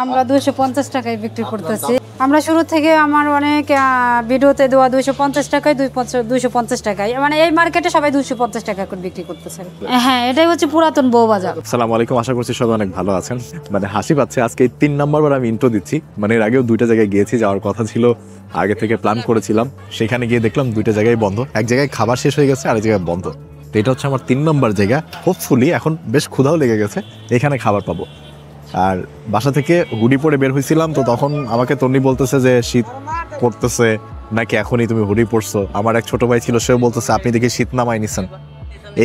আমরা 250 টাকায় বিক্রি করতেছি। আমরা শুরু থেকে আমার অনেক ভিডিওতে দেওয়া 250 টাকায় 250 টাকায়, মানে এই মার্কেটে সবাই 250 টাকা করে বিক্রি করতেছে। হ্যাঁ, এটাই হচ্ছে পুরাতন বউবাজার। আসসালামু আলাইকুম, আশা করছি সবাই অনেক ভালো আছেন। মানে হাসি পাচ্ছে, আজকে 3 নম্বর আমি ইন্ট্রো দিচ্ছি। মানে এর আগেও 2টা জায়গায় গিয়েছি, যাওয়ার কথা ছিল, আগে থেকে প্ল্যান করেছিলাম। সেখানে গিয়ে দেখলাম 2টা জায়গায় বন্ধ, এক জায়গায় খাবার শেষ হয়ে গেছে, আরেক জায়গায় বন্ধ। তো এটা হচ্ছে আমার 3 নম্বর জায়গা। হোপফুলি এখন বেশ ক্ষুধাও লেগে গেছে, এখানে খাবার পাবো। আর বাসা থেকে হুডি পরে বের হয়েছিলাম, তো তখন আমাকে তন্নি বলতেছে যে শীত পড়তেছে নাকি এখনই তুমি হুডি পরছো। আমার এক ছোট ভাই ছিল, সেও বলতেছে আপনি দেখি শীত নামাই নিছেন।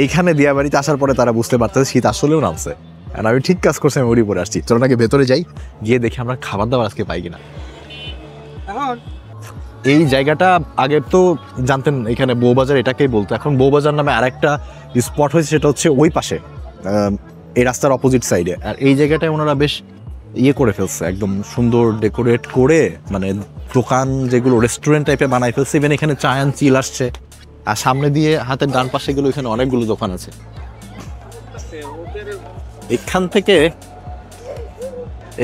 এইখানে দিয়াবাড়িতে আসার পরে তারা বুঝতে পারতেছে শীত আসলেও নামছে। আর আমি ঠিক কাজ করছি, আমি হুডি পরে আসছি। চলো নাকি ভেতরে যাই, গিয়ে দেখি আমরা খাবার দাবার আজকে পাই কিনা। এই জায়গাটা আগে তো জানতেন এখানে বউবাজার এটাকেই বলতো, এখন বউবাজার নামে আরেকটা স্পট হয়েছে, সেটা হচ্ছে ওই পাশে, এই রাস্তার অপোজিট সাইডে। আর এই জায়গাটায় ওনারা বেশ ইয়ে করে ফেলছে, একদম সুন্দর ডেকোরেট করে, মানে দোকান যেগুলো রেস্টুরেন্ট টাইপের বানাই ফেলছে। ইভেন এখানে চা অ্যান্ড চিল আসছে। আর সামনে দিয়ে হাতের ডান পাশে গেলে এখানে অনেকগুলো দোকান আছে।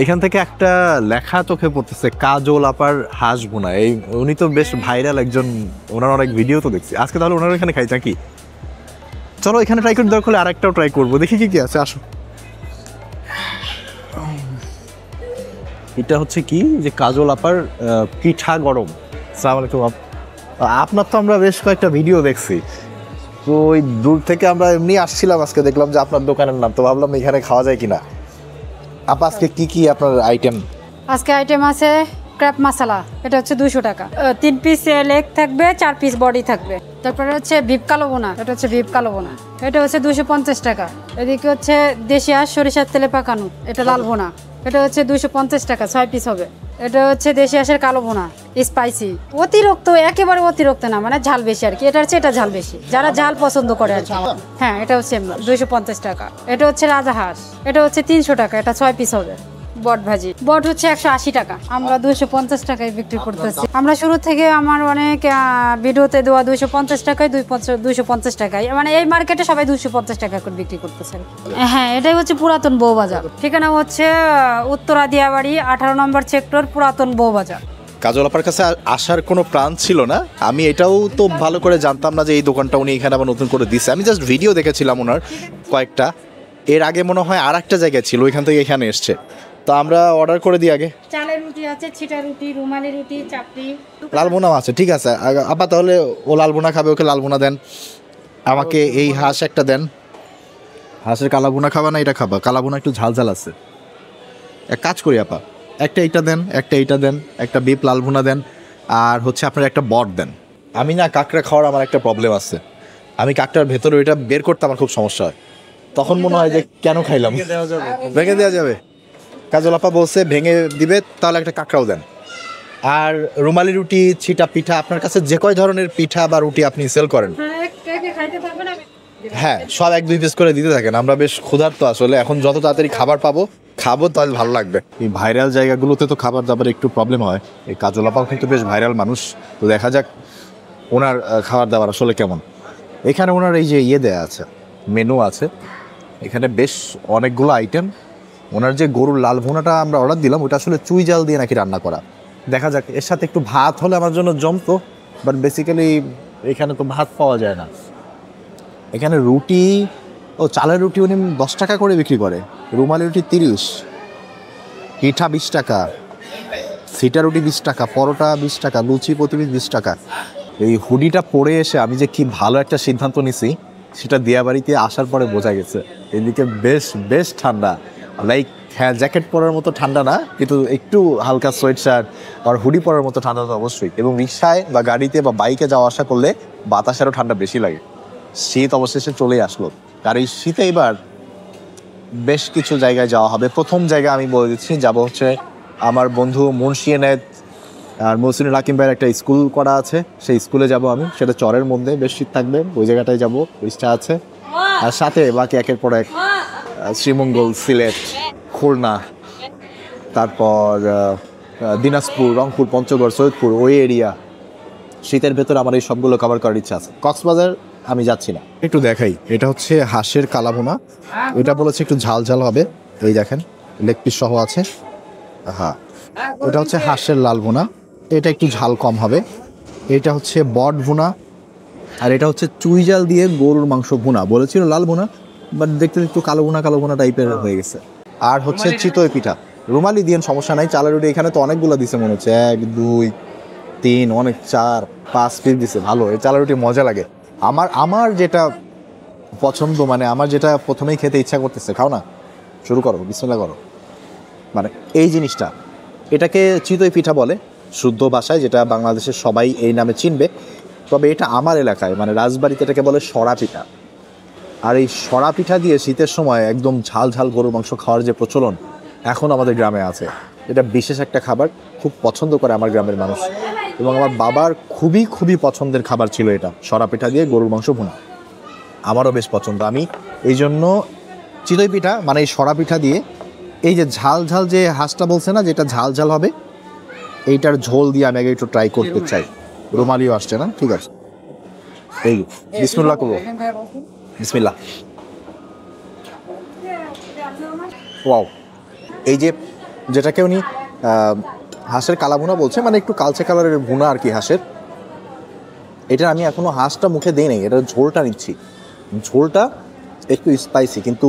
এখান থেকে একটা লেখা চোখে পড়তেছে, কাজল আপার হাঁস বোনা। এই উনি তো বেশ ভাইরাল একজন, ওনার অনেক ভিডিও তো দেখছি। আজকে তাহলে ওনার এখানে খাই নাকি? চলো এখানে ট্রাই করে, দরকার হলে আরেকটাও ট্রাই করবো, দেখি কি কি আছে। আসো। এটা হচ্ছে কি যে কাজল আপার পিঠা গরম। আসসালামু আলাইকুম। আপনার তো আমরা বেশ কয়েকটা ভিডিও দেখছি, তো ওই দূর থেকে আমরা এমনি আসছিলাম, আজকে দেখলাম যে আপনার দোকানের নাম, তো ভাবলাম এখানে খাওয়া যায় কিনা। আপা আজকে কি কি আপনার আইটেম? আজকে আইটেম আছে ক্র্যাব মশলা, এটা হচ্ছে 200 টাকা। 3 পিস লেগ থাকবে, 4 পিস বডি থাকবে। তারপরে হচ্ছে বিফ কালো বোনা, এটা হচ্ছে বিফ কালো বোনা, এটা হচ্ছে 250 টাকা। এদিকে হচ্ছে দেশি হাঁস সরিষার তেলে পাকানো, এটা লাল বোনা, এটা হচ্ছে 250 টাকা, 6 পিস হবে। এটা হচ্ছে দেশি হাঁসের কালো বোনা, স্পাইসি, অতিরিক্ত, একেবারে অতিরিক্ত না, মানে ঝাল বেশি আর কি। এটা হচ্ছে এটা ঝাল বেশি, যারা ঝাল পছন্দ করে আর কি। হ্যাঁ, এটা হচ্ছে 250 টাকা। এটা হচ্ছে রাজা হাঁস, এটা হচ্ছে 300 টাকা, এটা 6 পিস হবে। বট ভাজি, বট হচ্ছে 180 টাকা। আমরা 250 টাকায় বিক্রি করতেছি। আমরা শুরু থেকে আমার অনেক ভিডিওতে দেওয়া 250 টাকায় 250 টাকায়, মানে এই মার্কেটে সবাই 250 টাকা করে বিক্রি করতেছে। হ্যাঁ, এটাই হচ্ছে পুরাতন বউবাজার। ঠিকানা হচ্ছে উত্তরা দিয়াবাড়ি 18 নম্বর সেক্টর, পুরাতন বউবাজার। কাজল আপার কাছে আসার কোনো প্ল্যান ছিল না, আমি এটাও তো ভালো করে জানতাম না যে এই দোকানটা উনি এখানে আবার নতুন করে দিচ্ছে। আমি জাস্ট ভিডিও দেখেছিলাম ওনার কয়েকটা, এর আগে মনে হয় আর একটা জায়গায় ছিল, ওইখান থেকে এখানে এসছে। তো আমরা অর্ডার করে দিই আগে। চালের রুটি আছে, ছিটা রুটি, রুমালি রুটি, চাপড়ি, লালবোনাও আছে। ঠিক আছে আপা, তাহলে ও লালবোনা খাবে, ওকে লালবোনা দেন। আমাকে এই হাঁস একটা দেন। হাঁসের কালাবোনা খাবা না এটা খাবা? কালাবোনা একটু ঝাল ঝাল আছে। এক কাজ করি আপা, একটা এইটা দেন, একটা এইটা দেন, একটা বিপ লালবোনা দেন, আর হচ্ছে আপনার একটা বট দেন। আমি না কাঁকড়া খাওয়ার আমার একটা প্রবলেম আছে, আমি কাঁকড়ার ভেতরে ওইটা বের করতে আমার খুব সমস্যা হয়, তখন মনে হয় যে কেন খাইলাম। ভেঙে দেওয়া যাবে? কাজল আপা বলছে ভেঙে দিবে, তাহলে একটা কাঁকড়াও দেন। আর রুমালি রুটি, ছিটা পিঠা, আপনার কাছে যে কয় ধরনের পিঠা বা রুটি আপনি সেল করেন, হ্যাঁ সব 1-2 পিস করে দিতে থাকেন। আমরা বেশ ক্ষুধার্ত আসলে, এখন যত তাড়াতাড়ি খাবার খাবো তাহলে ভালো লাগবে। এই ভাইরাল জায়গাগুলোতে তো খাবার দাবার একটু প্রবলেম হয়। এই কাজল আপাও কিন্তু বেশ ভাইরাল মানুষ, তো দেখা যাক ওনার খাবার দাবার আসলে কেমন। এখানে ওনার এই যে ইয়ে দেয়া আছে, মেনু আছে, এখানে বেশ অনেকগুলো আইটেম। ওনার যে গরুর লাল ভুনাটা আমরা অর্ডার দিলাম, ওটা আসলে চুই জাল দিয়ে নাকি রান্না করা। দেখা যাক, এর সাথে একটু ভাত হলে আমার জন্য জমতো, বাট বেসিক্যালি এখানে তো ভাত পাওয়া যায় না। এখানে রুটি, চালের রুটি উনি 10 টাকা করে বিক্রি করে, রুমালি রুটি 30, পিঠা 20 টাকা, সিটা রুটি 20 টাকা, পরোটা 20 টাকা, লুচি প্রতি পিস 20 টাকা। এই হুডিটা পরে এসে আমি যে কি ভালো একটা সিদ্ধান্ত নিছি, সেটা দিয়াবাড়িতে আসার পরে বোঝা গেছে। এদিকে বেশ ঠান্ডা, লাইক হ্যাঁ জ্যাকেট পরার মতো ঠান্ডা না, কিন্তু একটু হালকা সোয়েট শার্ট আর হুডি পরার মতো ঠান্ডা তো অবশ্যই। এবং রিক্সায় বা গাড়িতে বা বাইকে যাওয়া আসা করলে বাতাসেরও ঠান্ডা বেশি লাগে। শীত অবশেষে চলেই আসলো, আর এই শীতে এবার বেশ কিছু জায়গায় যাওয়া হবে। প্রথম জায়গা আমি বলে দিচ্ছি, যাব হচ্ছে আমার বন্ধু মুন্সি এনায়েত আর মহসিনুল হাকিম ভাইয়ের একটা স্কুল করা আছে, সেই স্কুলে যাব আমি। সেটা চরের মধ্যে, বেশ শীত থাকবে, ওই জায়গাটায় যাবো, ইচ্ছা আছে। আর সাথে বাকি একের পর এক শ্রীমঙ্গল, সিলেট, খুলনা, তারপর দিনাজপুর, রংপুর, পঞ্চগড়, সৈয়দপুর, ওই এরিয়া, শীতের ভেতর আমার এই সবগুলো কভার করার ইচ্ছা আছে। কক্সবাজার আমি যাচ্ছি না। একটু দেখাই, এটা হচ্ছে হাঁসের কালাভুনা, এটা বলেছে একটু ঝাল ঝাল হবে। এই দেখেন লেগ পিস সহ আছে, হ্যাঁ, এটা হচ্ছে হাঁসের লাল ভুনা, এটা একটু ঝাল কম হবে। এটা হচ্ছে বট ভুনা, আর এটা হচ্ছে চুই জাল দিয়ে গরুর মাংস ভুনা। বলেছিল লাল ভুনা, বাট দেখতে একটু কালো ভুনা টাইপের হয়ে গেছে। আর হচ্ছে চিতই পিঠা, রুমালি দিয়ে সমস্যা নাই। চালের রুটি এখানে তো অনেকগুলো দিছে মনে হচ্ছে, 1 2 3 অনেক 4 5 পিস দিছে। ভালো, এই চালের রুটি মজা লাগে। আমার যেটা পছন্দ, মানে আমার যেটা প্রথমেই খেতে ইচ্ছা করতেছে, খাও না, শুরু করো, বিসমিল্লাহ করো। মানে এই জিনিসটা, এটাকে চিতই পিঠা বলে শুদ্ধ ভাষায়, যেটা বাংলাদেশের সবাই এই নামে চিনবে। তবে এটা আমার এলাকায় মানে রাজবাড়িতে এটাকে বলে সরা পিঠা। আর এই সরা পিঠা দিয়ে শীতের সময় একদম ঝাল ঝাল গরুর মাংস খাওয়ার যে প্রচলন এখন আমাদের গ্রামে আছে, এটা বিশেষ একটা খাবার, খুব পছন্দ করে আমার গ্রামের মানুষ। এবং আমার বাবার খুবই পছন্দের খাবার ছিল এটা, সরা পিঠা দিয়ে গরুর মাংস ভুনা। আমারও বেশ পছন্দ। আমি এই জন্য চিতই পিঠা মানে এই সরা পিঠা দিয়ে এই যে ঝাল ঝাল যে হাঁসটা বলছে না, যেটা ঝাল ঝাল হবে, এইটার ঝোল দিয়ে আমি আগে একটু ট্রাই করতে চাই। রুমালিও আসছে না, ঠিক আছে, এই বিসমিল্লাহ করবো, বিসমিল্লাহ। ওয়াও, এই যে যেটাকে উনি হাঁসের কালা ভুনা বলছে, মানে একটু কালচে কালারের ভুনা আর কি হাঁসের, এটা আমি এখনো হাঁসটা মুখে দিই নাই, এটার ঝোলটা নিচ্ছি। ঝোলটা একটু স্পাইসি, কিন্তু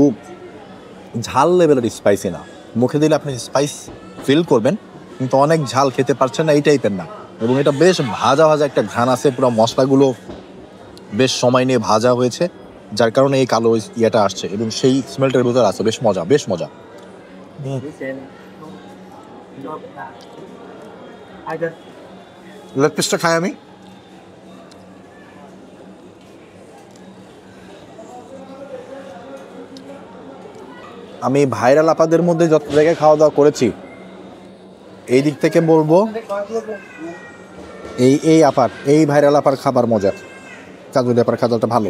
ঝাল লেভেলের স্পাইসি না। মুখে দিলে আপনি স্পাইস ফিল করবেন, কিন্তু অনেক ঝাল খেতে পারছেন না, এই টাইপের না। এবং এটা বেশ ভাজা একটা ঘ্রাণ আছে, পুরো মশলাগুলো বেশ সময় নিয়ে ভাজা হয়েছে, যার কারণে এই কালো ইয়েটা আসছে, এবং সেই স্মেলটার ভিতরে আছে। বেশ মজা। লেগ পিসটা খাই আমি। আমি ভাইরাল আপাদের মধ্যে যত জায়গায় খাওয়া দাওয়া করেছি, এই দিক থেকে বলবো এই আপার, এই ভাইরাল আপার খাবার মজা, কাজুলি আপার খাবারটা ভালো।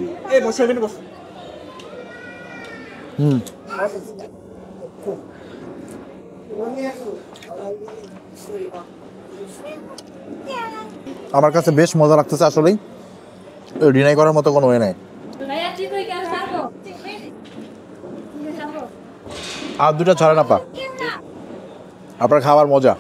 আমার কাছে বেশ মজা লাগতেছে আসলেই, ডিনাই করার মতো কোনো ওয়ে নাই। আর দুটা ছাড়েন আপা, আপনার খাবার মজা।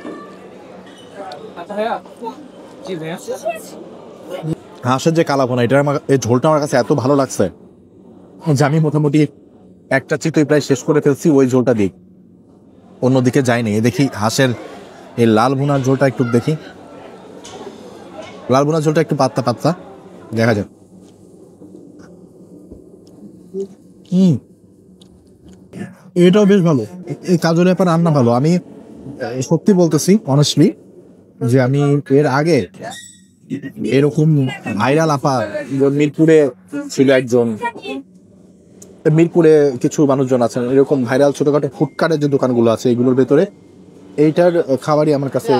হাঁসের যে কালা ভুনা, এটা এই ঝোলটা আমার কাছে এত ভালো লাগছে যে আমি মোটামুটি একটা চিতই প্রায় শেষ করে ফেলছি ওই ঝোলটা দিই, অন্যদিকে যায়নি। দেখি হাঁসের এই লাল ভুনার ঝোলটা একটু দেখি, লাল ভুনার ঝোলটা একটু পাতলা দেখা যাক। এটাও বেশ ভালো, এই কাজুরি আপার রান্না ভালো। আমি সত্যি বলতেছি অনেস্টলি, যে আমি এর আগে এরকম ভাইরাল আপা, মিরপুরে ছিল একজন, মিরপুরে কিছু মানুষজন আছেন এরকম ভাইরাল ছোটখাটো ফুডকার্টের যে দোকানগুলো আছে, এগুলোর ভেতরে এইটার খাবারই আমার কাছে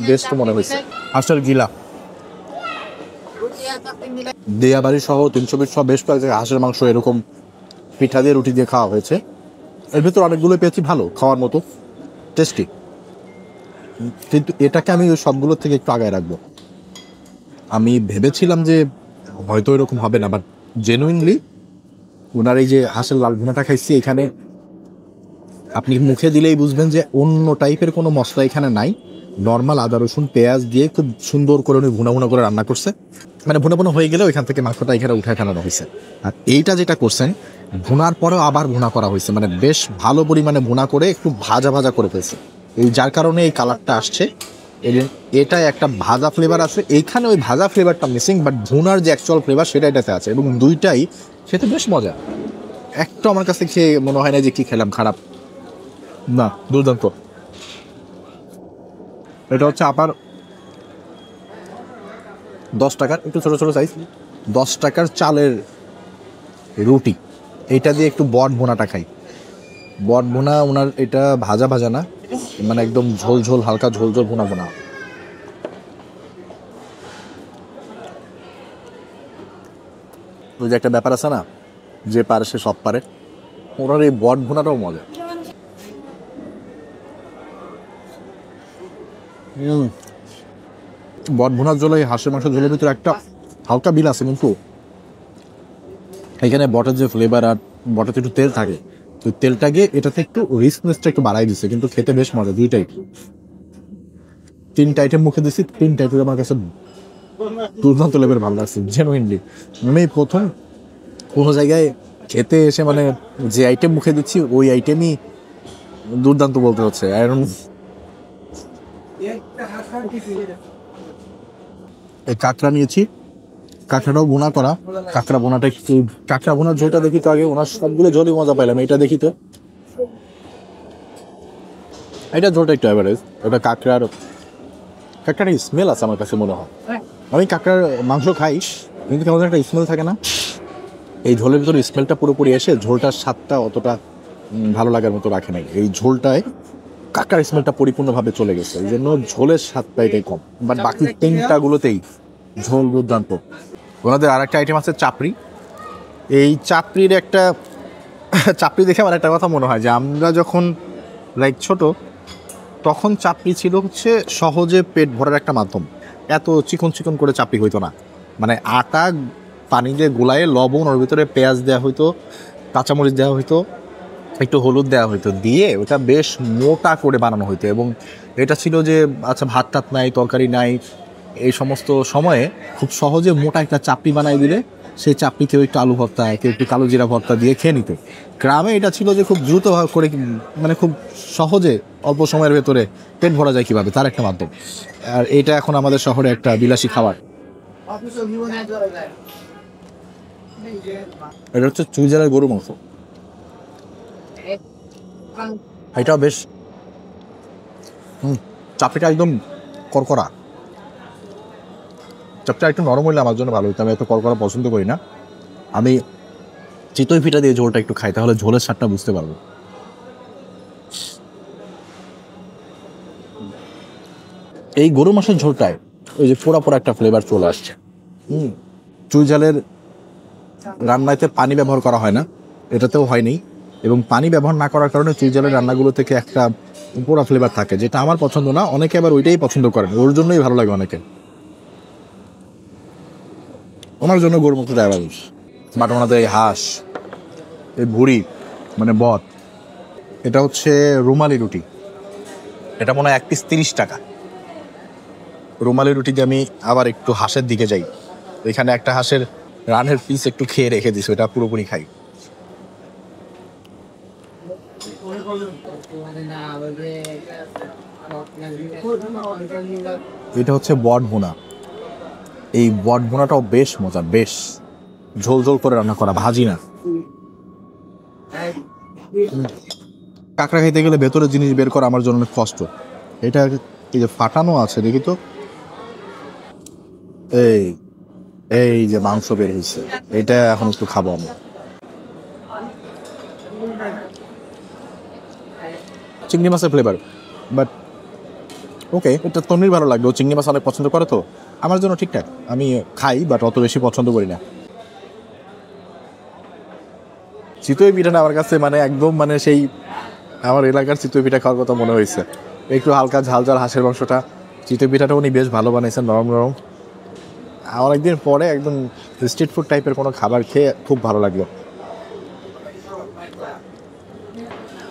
বেস্ট মনে হয়েছে। হাঁসের গিলা, দিয়াবাড়ি সহ 320 সহ বেশ কয়েক জায়গায় হাঁসের মাংস এরকম পিঠা দিয়ে রুটি দিয়ে খাওয়া হয়েছে। এর ভিতরে অনেকগুলো পেয়েছি ভালো খাওয়ার মতো, টেস্টি, কিন্তু এটাকে আমি ওই সবগুলোর থেকে একটু আগায় রাখবো। আমি ভেবেছিলাম যে হয়তো এরকম হবে না, বাট জেনুইনলি ওনার এই যে হাঁসের লাল ভুনাটা খাইছি, এখানে আপনি মুখে দিলেই বুঝবেন যে অন্য টাইপের কোনো মশলা এখানে নাই। নর্মাল আদা রসুন পেঁয়াজ দিয়ে খুব সুন্দর করে উনি ভুনা করে রান্না করছে, মানে ভুনা হয়ে গেলেও এখান থেকে মাংসটা এখানে উঠায় টানানো হয়েছে। আর এইটা যেটা করছেন, ভুনার পরেও আবার ভুনা করা হয়েছে, মানে বেশ ভালো পরিমাণে ভুনা করে একটু ভাজা করে ফেলছে, এই যার কারণে এই কালারটা আসছে। এটাই একটা ভাজা ফ্লেভার আছে, এইখানে ওই ভাজা ফ্লেভারটা মিসিং, বাট ভুনার যে অ্যাকচুয়াল ফ্লেভার সেটা এটাতে আছে, এবং দুইটাই খেতে বেশ মজা। একটা আমার কাছে খেয়ে মনে হয় না যে কি খেলাম, খারাপ না, দুর্দান্ত। এটা হচ্ছে আপার 10 টাকার একটু ছোটো সাইজ, 10 টাকার চালের রুটি, এইটা দিয়ে একটু বট ভুনাটা খাই। বট ভুনা ওনার এটা ভাজা না, মানে একদম ঝোল হালকা ঝোল ভুনা। ওই যে একটা ব্যাপার আছে না, যে পারে সে সব পারে, ওনার এই বট ভুনাটাও মজা। বট ভুনার ঝোল, এই হাঁসের মাংসের ঝোলের ভিতরে একটা হালকা বিল আছে, কিন্তু এখানে বটের যে ফ্লেভার আর বটেতে একটু তেল থাকে, তো তেলটাকে এটাতে একটু রিচনেসটা একটু বাড়াই দিচ্ছে, কিন্তু খেতে বেশ মজা। দুইটাই 3টা আইটেম মুখে দিচ্ছি, 3টা আইটেম আমার কাছে দুর্দান্ত লেভেল ভালো লাগছে জেনুইনলি। আমি প্রথম কোনো জায়গায় খেতে এসে মানে যে আইটেম মুখে দিচ্ছি ওই আইটেমই দুর্দান্ত বলতে হচ্ছে। এই কাঁকড়া নিয়েছি, কাঁকড়াটাও বোনা করা। কাঁকড়া বোনাটা একটু, কাঁকড়া বোনার ঝোলটা দেখি তো আগে, ওনার সবগুলো ঝোলই মজা পাইলাম, এটা দেখি তো। এটা ঝোলটা একটু অ্যাভারেজ। ওটা কাঁকড়ার স্মেল আছে আমার কাছে মনে হয়। আমি কাঁকড়ার মাংস খাই, কিন্তু কেমন একটা স্মেল থাকে না, এই ঝোলের ভিতরে স্মেলটা পুরোপুরি এসে ঝোলটার স্বাদটা অতটা ভালো লাগার মতো রাখে নাই। এই ঝোলটায় কাঁকড়ার স্মেলটা পরিপূর্ণভাবে চলে গেছে, এই জন্য ঝোলের স্বাদটা এটাই কম। বাট বাকি 3টাগুলোতেই ঝোল দুর্দান্ত। ওনাদের আর একটা আইটেম আছে চাপড়ি। এই চাপড়ির একটা চাপড়ি দেখে আমার একটা কথা মনে হয় যে আমরা যখন লাইক ছোট, তখন চাপড়ি ছিল হচ্ছে সহজে পেট ভরার একটা মাধ্যম। এত চিকন চিকন করে চাপড়ি হইতো না, মানে আটা পানি দিয়ে গোলায় লবণ, ওর ভিতরে পেঁয়াজ দেওয়া হইতো, কাঁচামরিচ দেওয়া হইতো, একটু হলুদ দেওয়া হইতো, দিয়ে ওটা বেশ মোটা করে বানানো হইতো। এবং এটা ছিল যে আচ্ছা ভাত টাত নাই, তরকারি নাই, এই সমস্ত সময়ে খুব সহজে মোটা একটা চাপড়ি বানাই দিলে সেই চাপড়ি কেউ একটু আলু ভর্তা, কেউ একটু কালো জিরা ভর্তা দিয়ে খেয়ে নিত। গ্রামে এটা ছিল যে খুব দ্রুত করে, মানে খুব সহজে অল্প সময়ের ভেতরে পেট ভরা যায় কীভাবে, তার একটা মাধ্যম। আর এইটা এখন আমাদের শহরে একটা বিলাসী খাবার। এটা হচ্ছে চুইঝালের গরু মাংস। এটাও বেশ চাপড়িটা একদম করকরা। চাপটা একটু নরম হইলে আমার জন্য ভালো হইতো, আমি এত করকরা পছন্দ করি না। আমি চিতই পিঠা দিয়ে ঝোলটা একটু খাই, তাহলে ঝোলের স্বাদটা বুঝতে পারবো। এই গরু মাংসের ঝোলটায় ওই যে পোড়া পোড়া একটা ফ্লেভার চলে আসছে। চুইঝালের রান্নাতে পানি ব্যবহার করা হয় না, এটাতেও হয়নি। এবং পানি ব্যবহার না করার কারণে চুইঝালের রান্নাগুলো থেকে একটা পোড়া ফ্লেভার থাকে, যেটা আমার পছন্দ না। অনেকে আবার ওইটাই পছন্দ করেন, ওর জন্যই ভালো লাগে অনেকে। ওনার জন্য গরু মাংসটা অ্যাভারেজ। বাট ওনাদের এই হাঁস, এই ভুড়ি মানে বট, এটা হচ্ছে রুমালি রুটি। এটা মনে হয় 1 পিস 30 টাকা। রুমালি রুটি দিয়ে আমি আবার একটু হাঁসের দিকে যাই। এখানে একটা হাঁসের রানের পিস একটু খেয়ে রেখে দিস, ওটা পুরোপুরি খাই। এটা হচ্ছে বট ভুনা। এই বট ভুনাটাও বেশ মজা, বেশ ঝোল ঝোল করে রান্না করা, ভাজি না। কাঁকড়া খাইতে গেলে ভেতরের জিনিস বের করা আমার জন্য অনেক কষ্ট। এটা এই যে ফাটানো আছে দেখি তো, এই এই যে মাংস বের হয়েছে, এটা এখন একটু খাবো আমি। চিংড়ি মাছের ফ্লেভার, বাট ওকে, এটা তন্নির ভালো লাগবে। ও চিংড়ি মাছ অনেক পছন্দ করে, তো আমার জন্য ঠিকঠাক। আমি খাই, বাট অত বেশি পছন্দ করি না। চিতই পিঠাটা আমার কাছে মানে একদম মানে সেই আমার এলাকার চিতই পিঠা খাওয়ার কথা মনে হয়েছে। একটু হালকা ঝাল ঝাল হাঁসের মাংসটা, চিতই পিঠাটা উনি বেশ ভালো বানাইছেন, নরম নরম। অনেকদিন পরে একদম স্ট্রিট ফুড টাইপের কোনো খাবার খেয়ে খুব ভালো লাগলো।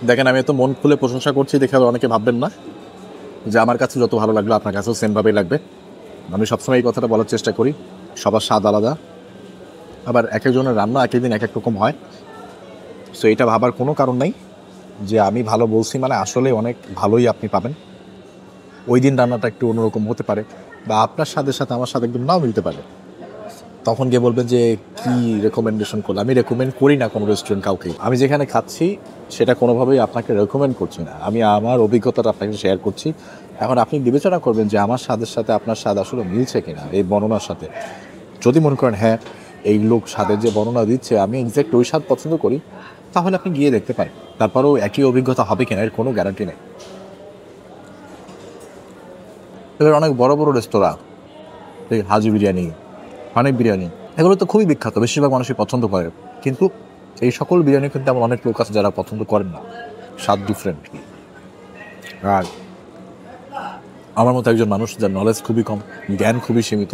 দেখেন, আমি এত মন খুলে প্রশংসা করছি দেখে অনেকে ভাববেন না যে আমার কাছে যত ভালো লাগলো আপনার কাছেও সেমভাবেই লাগবে। আমি সবসময় এই কথাটা বলার চেষ্টা করি, সবার স্বাদ আলাদা, আবার এক একজনের রান্না এক একদিন এক এক রকম হয়। সো এটা ভাবার কোনো কারণ নাই যে আমি ভালো বলছি মানে আসলে অনেক ভালোই আপনি পাবেন। ওই দিন রান্নাটা একটু অন্যরকম হতে পারে, বা আপনার স্বাদের সাথে আমার স্বাদ একদম নাও মিলতে পারে। তখন গিয়ে বলবেন যে কি রেকমেন্ডেশন করলে। আমি রেকমেন্ড করি না কোনো রেস্টুরেন্ট কাউকে। আমি যেখানে খাচ্ছি সেটা কোনোভাবেই আপনাকে রেকমেন্ড করছি না, আমি আমার অভিজ্ঞতাটা আপনাকে শেয়ার করছি। এখন আপনি বিবেচনা করবেন যে আমার স্বাদের সাথে আপনার স্বাদ আসলে মিলছে কিনা এই বর্ণনার সাথে। যদি মনে করেন হ্যাঁ এই লোক স্বাদের যে বর্ণনা দিচ্ছে আমি এক্স্যাক্ট ওই স্বাদ পছন্দ করি, তাহলে আপনি গিয়ে দেখতে পারেন। তারপরেও একই অভিজ্ঞতা হবে কিনা এর কোনো গ্যারান্টি নেই। এবার অনেক বড় বড় রেস্তোরাঁ, এই হাজি বিরিয়ানি, হানিফ বিরিয়ানি, এগুলো তো খুবই বিখ্যাত, বেশিরভাগ মানুষই পছন্দ করে। কিন্তু এই সকল বিরিয়ানি কিন্তু এমন অনেক লোক আছে যারা পছন্দ করেন না, স্বাদ ডিফারেন্ট। আর আমার মতো একজন মানুষ যার নলেজ খুবই কম, জ্ঞান খুবই সীমিত,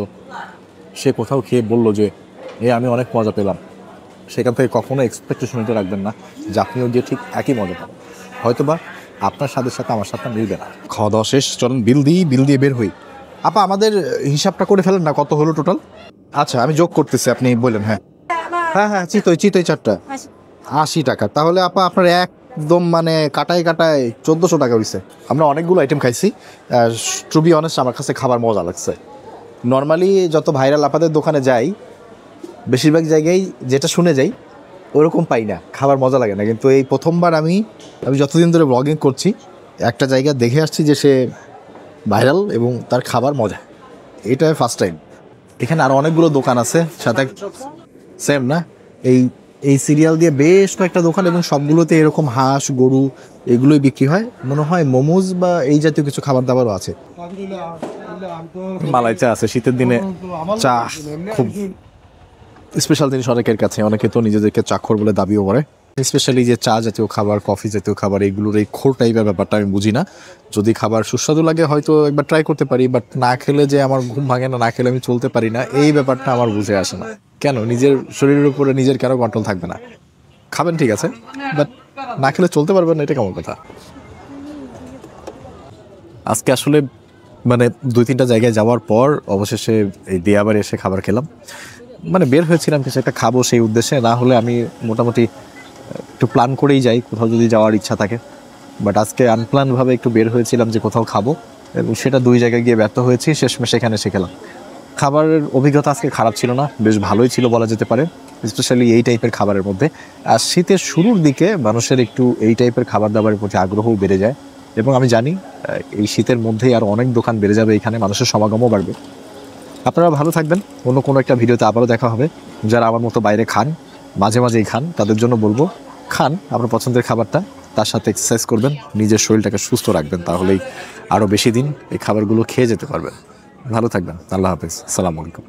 সে কোথাও খেয়ে বললো যে আমি অনেক মজা পেলাম, সেখান থেকে কখনো এক্সপেকটেশন এটা রাখবেন না যে আপনিও গিয়ে ঠিক একই মজা পাবেন। হয়তোবা আপনার স্বাদের সাথে আমার সাথে মিলবে না। খাওয়া দাওয়া শেষ, চলুন বিল দিয়ে বের হই। আপা আমাদের হিসাবটা করে ফেলেন না, কত হলো টোটাল? আচ্ছা আমি যোগ করতেছি, আপনি বললেন। হ্যাঁ হ্যাঁ হ্যাঁ, চিতই 4টা 80 টাকা। তাহলে আপা আপনার একদম মানে কাটায় 1400 টাকা হয়েছে। আমরা অনেকগুলো আইটেম খাইছি, টু বি অনেস্ট আমার কাছে খাবার মজা লাগছে। নর্মালি যত ভাইরাল আপাদের দোকানে যাই বেশিরভাগ জায়গায় যেটা শুনে যাই ওরকম পাই না, খাবার মজা লাগে না। কিন্তু এই প্রথমবার আমি যতদিন ধরে ব্লগিং করছি একটা জায়গা দেখে আসছি যে সে ভাইরাল এবং তার খাবার মজা, এটা ফার্স্ট টাইম। এখানে আরও অনেকগুলো দোকান আছে সাথে সেম না, এই সিরিয়াল দিয়ে বেশ কয়েকটা দোকান এবং সবগুলোতে এরকম হাঁস গরু এগুলোই বিক্রি হয়। মনে হয় মোমোজ বা এই জাতীয় কিছু খাবার দাবারও আছে। মালাই চা আছে, শীতের দিনে চা খুব স্পেশাল জিনিস অনেকের কাছে। অনেকে তো নিজেদেরকে চাক্ষর বলে দাবিও করে। স্পেশালি যে চা জাতীয় খাবার, কফি জাতীয় খাবার, এইগুলোর এই খোর টাইপের ব্যাপারটা আমি বুঝি না। যদি খাবার সুস্বাদু লাগে হয়তো একবার ট্রাই করতে পারি, বাট না খেলে যে আমার ঘুম ভাঙে না, না খেলে আমি চলতে পারি না, এই ব্যাপারটা আমার বুঝে আসে না। কেন নিজের শরীরের উপরে নিজের কেন কন্ট্রোল থাকবে না? খাবেন ঠিক আছে, বাট না খেলে চলতে পারবেন না, এটা কেমন কথা? আজকে আসলে মানে 2-3টা জায়গায় যাওয়ার পর অবশেষে এই দিয়াবাড়ি এসে খাবার খেলাম। মানে বের হয়েছিলাম কিছু একটা খাবো সেই উদ্দেশ্যে, না হলে আমি মোটামুটি একটু প্ল্যান করেই যাই কোথাও যদি যাওয়ার ইচ্ছা থাকে। বাট আজকে আনপ্ল্যানভাবে একটু বের হয়েছিলাম যে কোথাও খাবো, এবং সেটা 2 জায়গায় গিয়ে ব্যর্থ হয়েছি। শেষমেশ এখানে এসে খেলাম। খাবারের অভিজ্ঞতা আজকে খারাপ ছিল না, বেশ ভালোই ছিল বলা যেতে পারে, স্পেশালি এই টাইপের খাবারের মধ্যে। আর শীতের শুরুর দিকে মানুষের একটু এই টাইপের খাবার দাবারের প্রতি আগ্রহও বেড়ে যায়, এবং আমি জানি এই শীতের মধ্যেই আর অনেক দোকান বেড়ে যাবে, এখানে মানুষের সমাগমও বাড়বে। আপনারা ভালো থাকবেন, অন্য কোনো একটা ভিডিওতে আবারও দেখা হবে। যারা আমার মতো বাইরে খান, মাঝে মাঝেই খান, তাদের জন্য বলবো খান আপনার পছন্দের খাবারটা, তার সাথে এক্সারসাইজ করবেন, নিজের শরীরটাকে সুস্থ রাখবেন, তাহলেই আরও বেশি দিন এই খাবারগুলো খেয়ে যেতে পারবেন। ভালো থাকবেন, আল্লাহ হাফেজ, আসসালামু আলাইকুম।